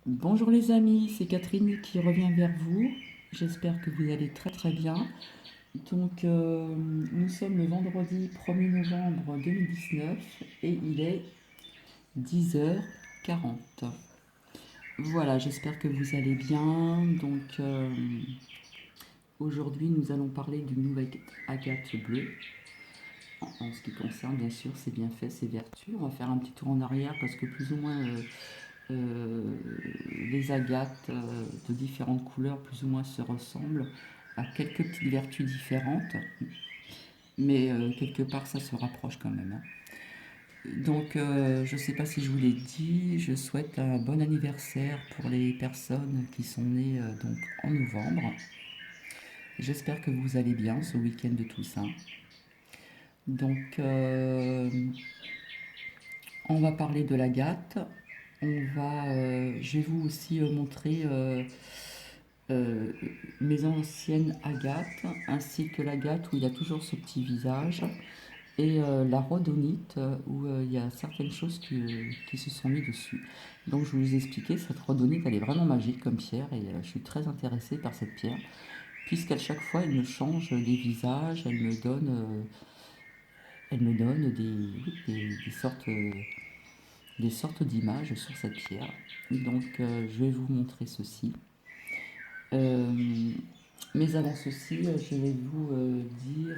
Bonjour les amis, c'est Catherine qui revient vers vous. J'espère que vous allez très très bien. Nous sommes le vendredi 1er novembre 2019 et il est 10h40. Voilà, j'espère que vous allez bien. Aujourd'hui, nous allons parler d'une nouvelle agate bleue. En ce qui concerne bien sûr ses bienfaits, ses vertus. On va faire un petit tour en arrière parce que plus ou moins Euh, les agates de différentes couleurs plus ou moins se ressemblent, à quelques petites vertus différentes, mais quelque part ça se rapproche quand même, hein. Je ne sais pas si je vous l'ai dit, je souhaite un bon anniversaire pour les personnes qui sont nées donc en novembre. J'espère que vous allez bien ce week-end de Toussaint. Donc, euh, on va parler de l'agate. Je vais vous aussi montrer euh, mes anciennes agates, ainsi que l'agate où il y a toujours ce petit visage, et la rhodonite où il y a certaines choses qui se sont mises dessus. Donc je vais vous expliquer, cette rhodonite elle est vraiment magique comme pierre, et je suis très intéressée par cette pierre, puisqu'à chaque fois elle me change des visages, elle me donne des sortes d'images sur cette pierre. Je vais vous montrer ceci. Euh, mais avant ceci, je vais vous dire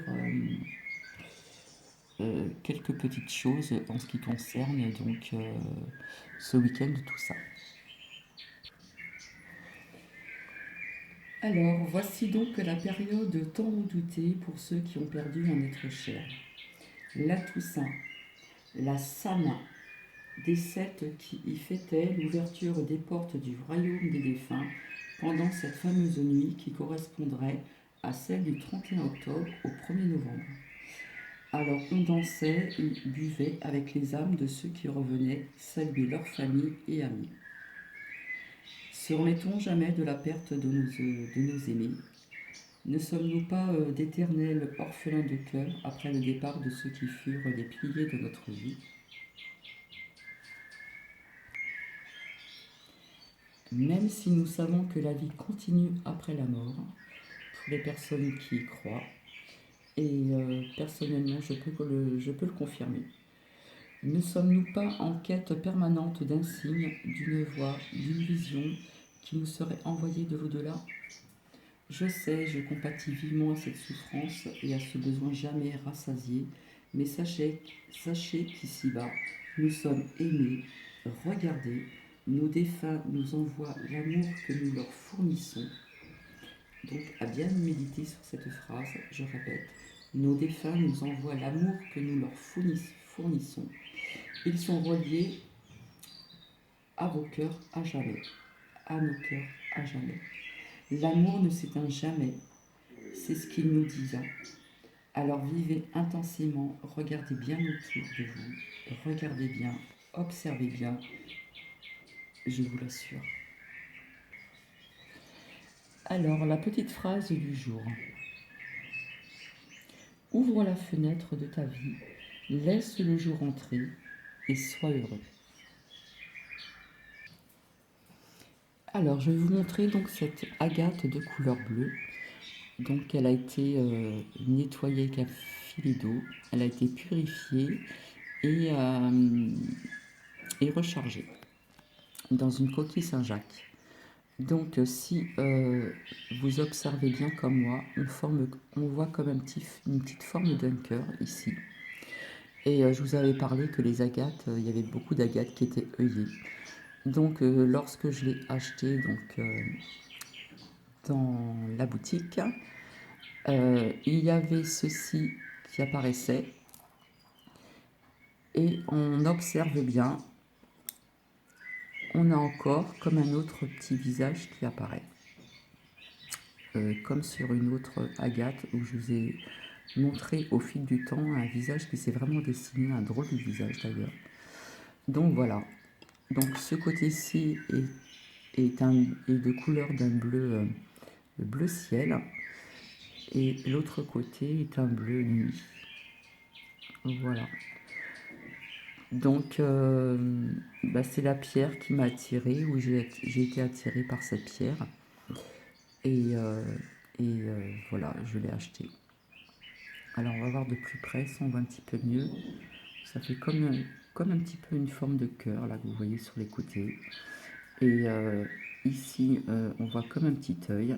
quelques petites choses en ce qui concerne ce week-end, tout ça. Alors, voici donc la période tant redoutée pour ceux qui ont perdu un être cher. La Toussaint, la Sama, des Celtes qui y fêtaient l'ouverture des portes du royaume des défunts pendant cette fameuse nuit qui correspondrait à celle du 31 octobre au 1er novembre. Alors on dansait et buvait avec les âmes de ceux qui revenaient saluer leurs familles et amis. Se remettons jamais de la perte de nos aimés? Ne sommes-nous pas d'éternels orphelins de cœur après le départ de ceux qui furent les piliers de notre vie? Même si nous savons que la vie continue après la mort, pour les personnes qui y croient, et personnellement je peux le confirmer. Ne sommes-nous pas en quête permanente d'un signe, d'une voix, d'une vision qui nous serait envoyée de l'au-delà? Je sais, je compatis vivement à cette souffrance et à ce besoin jamais rassasié, mais sachez qu'ici-bas, nous sommes aimés, regardés, nos défunts nous envoient l'amour que nous leur fournissons. Donc, à bien méditer sur cette phrase, je répète, nos défunts nous envoient l'amour que nous leur fournissons. Ils sont reliés à vos cœurs à jamais, à nos cœurs à jamais. L'amour ne s'éteint jamais, c'est ce qu'il nous dit. Alors vivez intensément, regardez bien autour de vous, regardez bien, observez bien, je vous l'assure. Alors, la petite phrase du jour. Ouvre la fenêtre de ta vie, laisse le jour entrer et sois heureux. Alors, je vais vous montrer donc cette agate de couleur bleue. Donc, elle a été nettoyée avec un filet d'eau, elle a été purifiée et rechargée dans une coquille Saint-Jacques. Si vous observez bien comme moi, on voit comme une petite forme d'un cœur ici. Et je vous avais parlé que les agates, il y avait beaucoup d'agates qui étaient œillées. Lorsque je l'ai acheté dans la boutique, il y avait ceci qui apparaissait. Et on observe bien, on a encore comme un autre petit visage qui apparaît. Comme sur une autre agate où je vous ai montré au fil du temps un visage qui s'est vraiment dessiné, un drôle de visage d'ailleurs. Donc voilà, donc ce côté-ci est de couleur d'un bleu, bleu ciel, et l'autre côté est un bleu nuit. Voilà. Donc, bah, c'est la pierre qui m'a attirée, ou j'ai été attirée par cette pierre. Et, voilà, je l'ai achetée. Alors, on va voir de plus près, ça on voit un petit peu mieux. Ça fait comme un petit peu une forme de cœur, là, que vous voyez sur les côtés. Et ici, on voit comme un petit œil.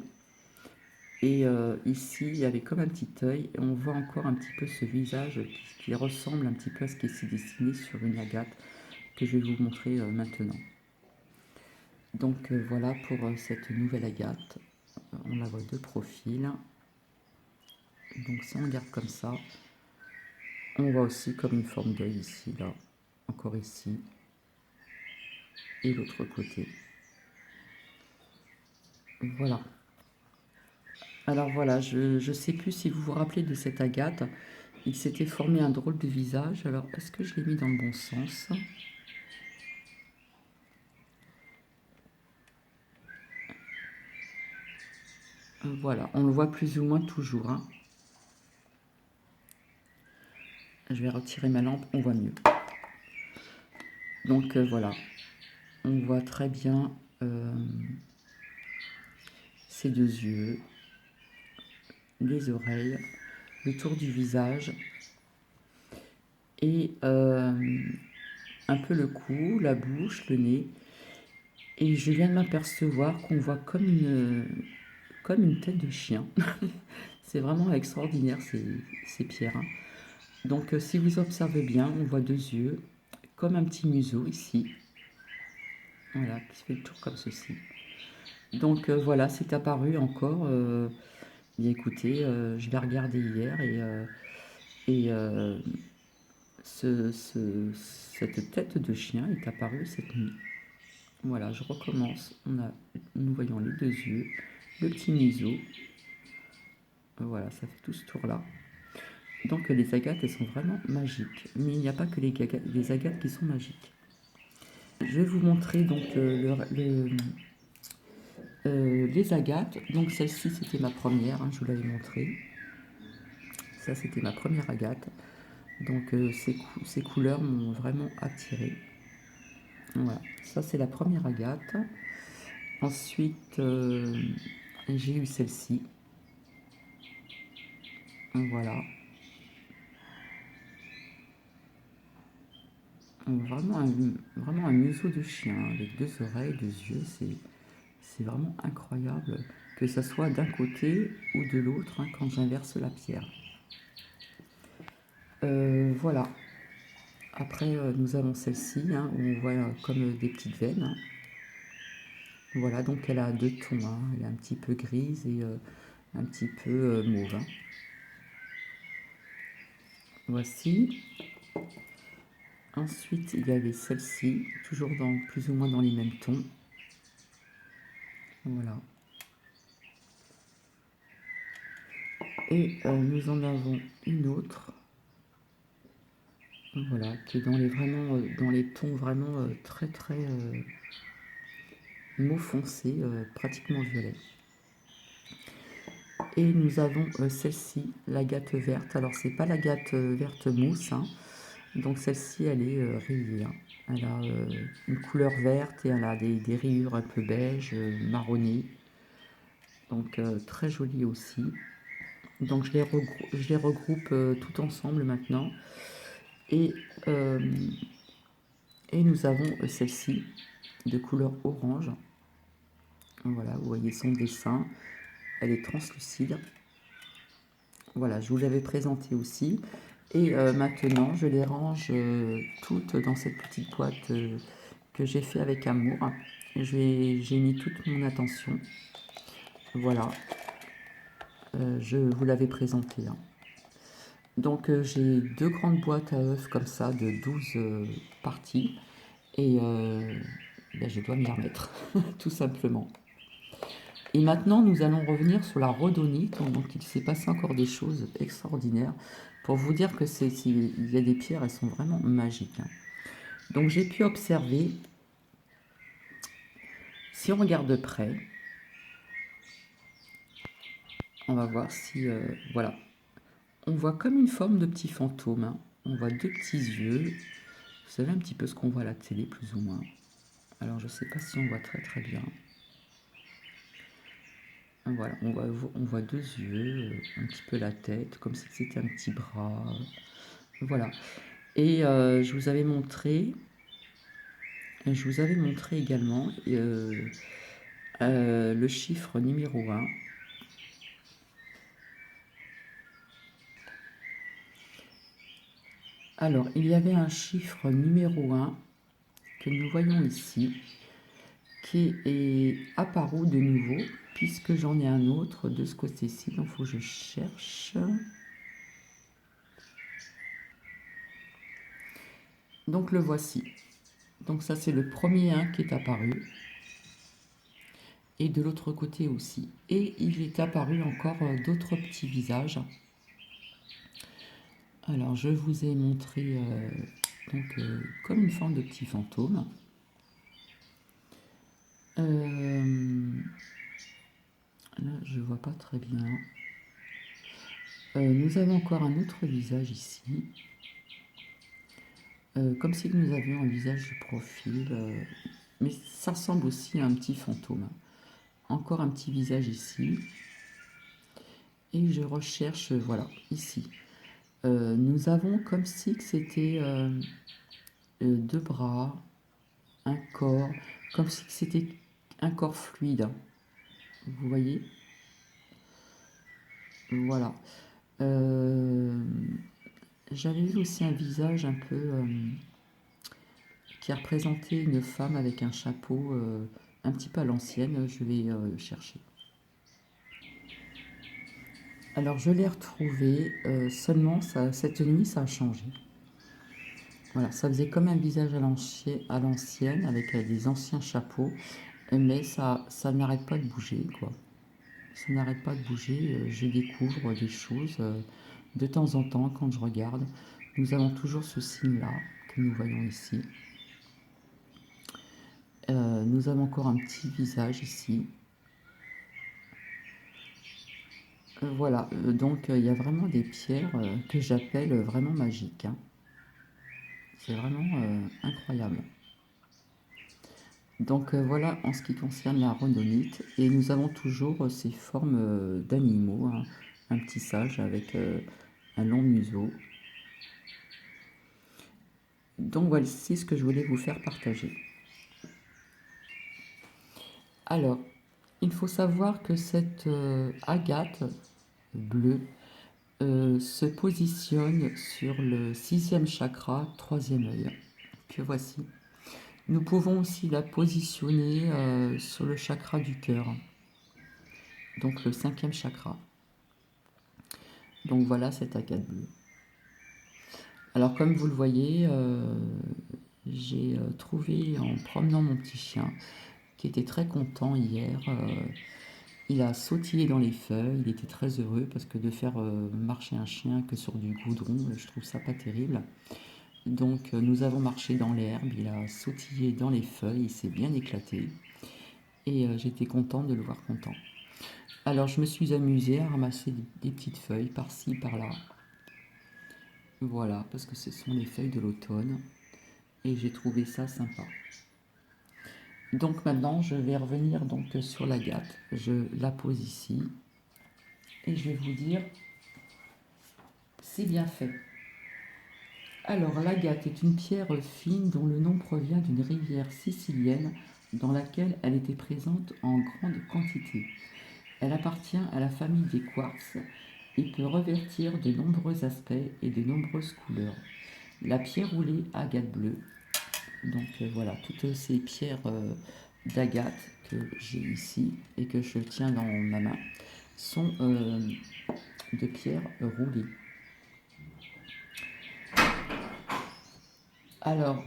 Et ici, il y avait comme un petit œil. Et on voit encore un petit peu ce visage qui ressemble un petit peu à ce qui s'est dessiné sur une agate que je vais vous montrer maintenant. Donc voilà pour cette nouvelle agate. On la voit de profil. Donc si on regarde comme ça, on voit aussi comme une forme d'œil ici, là, encore ici, et l'autre côté. Voilà. Alors voilà, je ne sais plus si vous vous rappelez de cette agate. Il s'était formé un drôle de visage. Alors, est-ce que je l'ai mis dans le bon sens? Voilà, on le voit plus ou moins toujours, hein. Je vais retirer ma lampe, on voit mieux. Donc voilà, on voit très bien ses deux yeux, les oreilles, le tour du visage et un peu le cou, la bouche, le nez. Et je viens de m'apercevoir qu'on voit comme une tête de chien. C'est vraiment extraordinaire ces pierres, hein. Donc si vous observez bien, on voit deux yeux, comme un petit museau ici. Voilà, qui fait le tour comme ceci. Donc voilà, c'est apparu encore. Bien écoutez, je l'ai regardé hier et cette tête de chien est apparue cette nuit. Voilà, je recommence. Nous voyons les deux yeux, le petit museau. Voilà, ça fait tout ce tour-là. Donc les agates, elles sont vraiment magiques. Mais il n'y a pas que les agates qui sont magiques. Je vais vous montrer donc les agates. Donc celle-ci, c'était ma première, hein, je vous l'avais montré. Ça, c'était ma première agate. Donc ces couleurs m'ont vraiment attirée. Voilà, ça c'est la première agate. Ensuite, j'ai eu celle-ci. Voilà. Vraiment un museau de chien, avec deux oreilles, deux yeux. C'est vraiment incroyable que ça soit d'un côté ou de l'autre, hein, quand j'inverse la pierre. Voilà. Après, nous avons celle-ci, hein, où on voit comme des petites veines, hein. Voilà, donc elle a deux tons, hein. Elle est un petit peu grise et un petit peu mauve, hein. Voici. Ensuite, il y avait celle-ci, toujours plus ou moins dans les mêmes tons. Voilà. Et nous en avons une autre. Voilà, qui est vraiment dans les tons vraiment très très mauve foncé, pratiquement violet. Et nous avons celle-ci, l'agate verte. Alors c'est pas l'agate verte mousse, hein. Donc celle-ci, elle est rayée, hein. Elle a une couleur verte et elle a des rayures un peu beige, marronnées. Donc très jolie aussi. Donc je les regroupe tout ensemble maintenant. Et, et nous avons celle-ci de couleur orange. Voilà, vous voyez son dessin. Elle est translucide. Voilà, je vous l'avais présenté aussi. Et maintenant, je les range toutes dans cette petite boîte que j'ai fait avec amour. J'ai mis toute mon attention. Voilà, je vous l'avais présenté, hein. Donc j'ai deux grandes boîtes à œufs comme ça de 12 parties. Et ben, je dois m'y remettre, tout simplement. Et maintenant, nous allons revenir sur la rhodonite. Donc, il s'est passé encore des choses extraordinaires pour vous dire que il y a des pierres, elles sont vraiment magiques, hein. Donc, j'ai pu observer, si on regarde de près, on va voir si, voilà, on voit comme une forme de petit fantôme, hein. On voit deux petits yeux, Vous savez un petit peu ce qu'on voit à la télé, plus ou moins. Alors, je ne sais pas si on voit très très bien. Voilà, on voit deux yeux, un petit peu la tête, comme si c'était un petit bras. Voilà. Et je vous avais montré également le chiffre numéro 1. Alors, il y avait un chiffre numéro 1 que nous voyons ici, qui est apparu de nouveau, puisque j'en ai un autre de ce côté-ci, donc il faut que je cherche. Donc le voici. Donc ça c'est le premier 1 qui est apparu. Et de l'autre côté aussi. Et il est apparu encore d'autres petits visages. Alors je vous ai montré comme une forme de petit fantôme. Là je vois pas très bien. Nous avons encore un autre visage ici. Comme si nous avions un visage de profil. Mais ça ressemble aussi à un petit fantôme. Encore un petit visage ici. Et je recherche, voilà, ici. Nous avons comme si c'était deux bras, un corps, comme si c'était un corps fluide. Vous voyez? Voilà. J'avais vu aussi un visage un peu qui a représenté une femme avec un chapeau un petit peu à l'ancienne. Je vais chercher. Alors je l'ai retrouvé, seulement cette nuit ça a changé. Voilà, ça faisait comme un visage à l'ancienne avec des anciens chapeaux, mais ça n'arrête pas de bouger, quoi. Ça n'arrête pas de bouger, je découvre des choses de temps en temps quand je regarde. Nous avons toujours ce signe-là que nous voyons ici. Nous avons encore un petit visage ici. Voilà, donc il y a vraiment des pierres que j'appelle vraiment magiques, hein. C'est vraiment incroyable. Donc voilà en ce qui concerne la rhodonite. Et nous avons toujours ces formes d'animaux, hein. Un petit sage avec un long museau. Donc voilà, c'est ce que je voulais vous faire partager. Alors, il faut savoir que cette agate bleue se positionne sur le 6e chakra, 3e œil, que voici. Nous pouvons aussi la positionner sur le chakra du cœur, donc le 5e chakra. Donc voilà cette agate bleue. Alors comme vous le voyez, j'ai trouvé en promenant mon petit chien, qui était très content hier. Il a sautillé dans les feuilles, il était très heureux parce que de faire marcher un chien que sur du goudron, je trouve ça pas terrible. Donc nous avons marché dans l'herbe, il a sautillé dans les feuilles, il s'est bien éclaté. Et j'étais contente de le voir content. Alors je me suis amusée à ramasser des petites feuilles par-ci, par-là. Voilà, parce que ce sont les feuilles de l'automne. Et j'ai trouvé ça sympa. Donc maintenant, je vais revenir donc sur l'agate. Je la pose ici. Et je vais vous dire, c'est bien fait. Alors l'agate est une pierre fine dont le nom provient d'une rivière sicilienne dans laquelle elle était présente en grande quantité. Elle appartient à la famille des quartz et peut revêtir de nombreux aspects et de nombreuses couleurs. La pierre roulée agate bleue, donc voilà, toutes ces pierres d'agate que j'ai ici et que je tiens dans ma main sont de pierres roulées. Alors,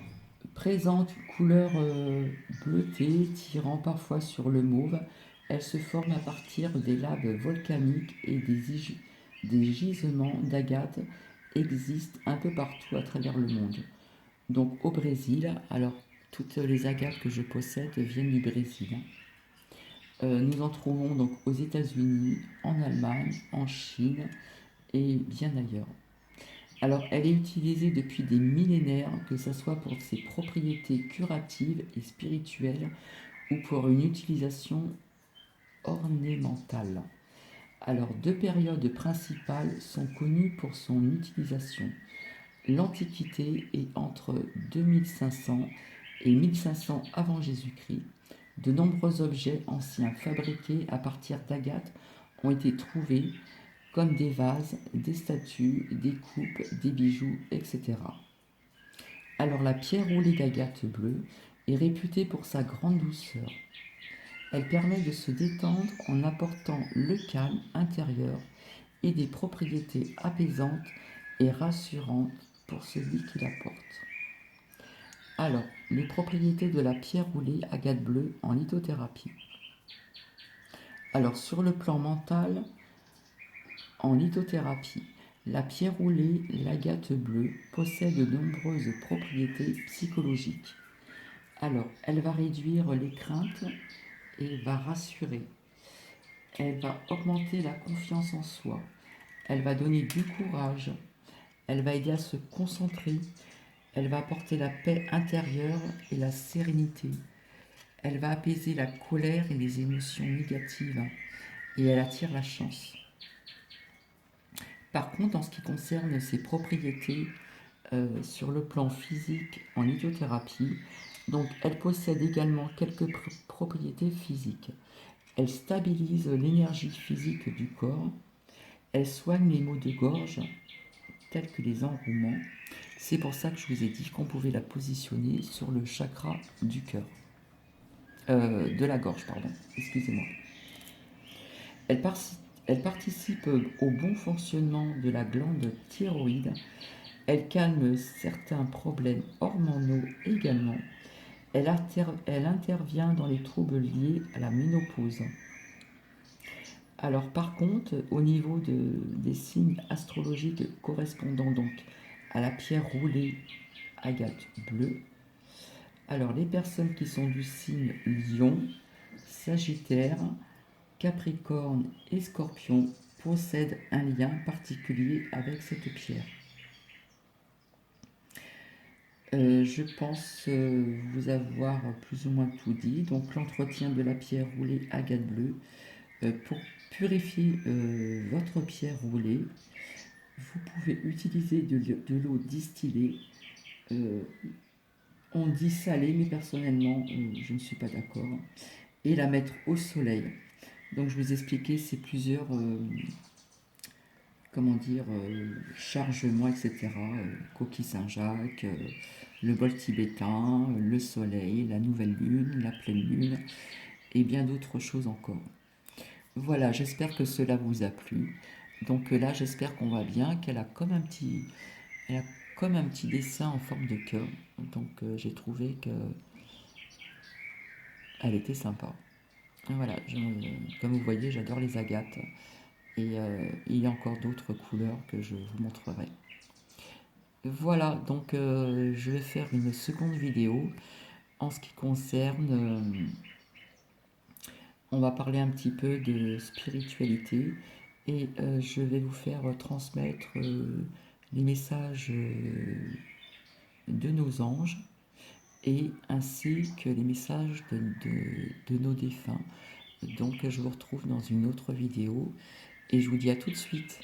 présente une couleur bleutée tirant parfois sur le mauve, elle se forme à partir des laves volcaniques et des gisements d'agate existent un peu partout à travers le monde. Donc au Brésil, alors toutes les agates que je possède viennent du Brésil. Nous en trouvons donc aux États-Unis, en Allemagne, en Chine et bien ailleurs. Alors, elle est utilisée depuis des millénaires, que ce soit pour ses propriétés curatives et spirituelles ou pour une utilisation ornementale. Alors, deux périodes principales sont connues pour son utilisation. L'Antiquité est entre 2500 et 1500 avant Jésus-Christ. De nombreux objets anciens fabriqués à partir d'agate ont été trouvés, comme des vases, des statues, des coupes, des bijoux, etc. Alors la pierre roulée d'agate bleue est réputée pour sa grande douceur. Elle permet de se détendre en apportant le calme intérieur et des propriétés apaisantes et rassurantes pour celui qui la porte. Alors, les propriétés de la pierre roulée agate bleue en lithothérapie. Alors, sur le plan mental, en lithothérapie, la pierre roulée, l'agate bleue, possède de nombreuses propriétés psychologiques. Alors, elle va réduire les craintes et va rassurer. Elle va augmenter la confiance en soi. Elle va donner du courage. Elle va aider à se concentrer. Elle va apporter la paix intérieure et la sérénité. Elle va apaiser la colère et les émotions négatives. Et elle attire la chance. Par contre, en ce qui concerne ses propriétés sur le plan physique en lithothérapie, donc elle possède également quelques propriétés physiques. Elle stabilise l'énergie physique du corps. Elle soigne les maux de gorge, tels que les enrouements. C'est pour ça que je vous ai dit qu'on pouvait la positionner sur le chakra du cœur. De la gorge, pardon. Excusez-moi. Elle participe au bon fonctionnement de la glande thyroïde. Elle calme certains problèmes hormonaux également. Elle intervient dans les troubles liés à la ménopause. Alors par contre, au niveau des signes astrologiques correspondant donc à la pierre roulée agate bleue, alors les personnes qui sont du signe Lion, Sagittaire, Capricorne et Scorpion possèdent un lien particulier avec cette pierre. Je pense vous avoir plus ou moins tout dit. Donc l'entretien de la pierre roulée agate bleue. Pour purifier votre pierre roulée, vous pouvez utiliser de l'eau distillée. On dit salée, mais personnellement, je ne suis pas d'accord. Et la mettre au soleil. Donc je vous expliquais, c'est plusieurs comment dire, chargements, etc. Coquille Saint-Jacques, le bol tibétain, le soleil, la nouvelle lune, la pleine lune, et bien d'autres choses encore. Voilà, j'espère que cela vous a plu. Donc là, j'espère qu'on va bien, elle a comme un petit dessin en forme de cœur. Donc j'ai trouvé que elle était sympa. Et voilà, comme vous voyez, j'adore les agates. Et il y a encore d'autres couleurs que je vous montrerai. Voilà, donc je vais faire une seconde vidéo en ce qui concerne... on va parler un petit peu de spiritualité et je vais vous faire transmettre les messages de nos anges et ainsi que les messages de nos défunts. Donc je vous retrouve dans une autre vidéo et je vous dis à tout de suite.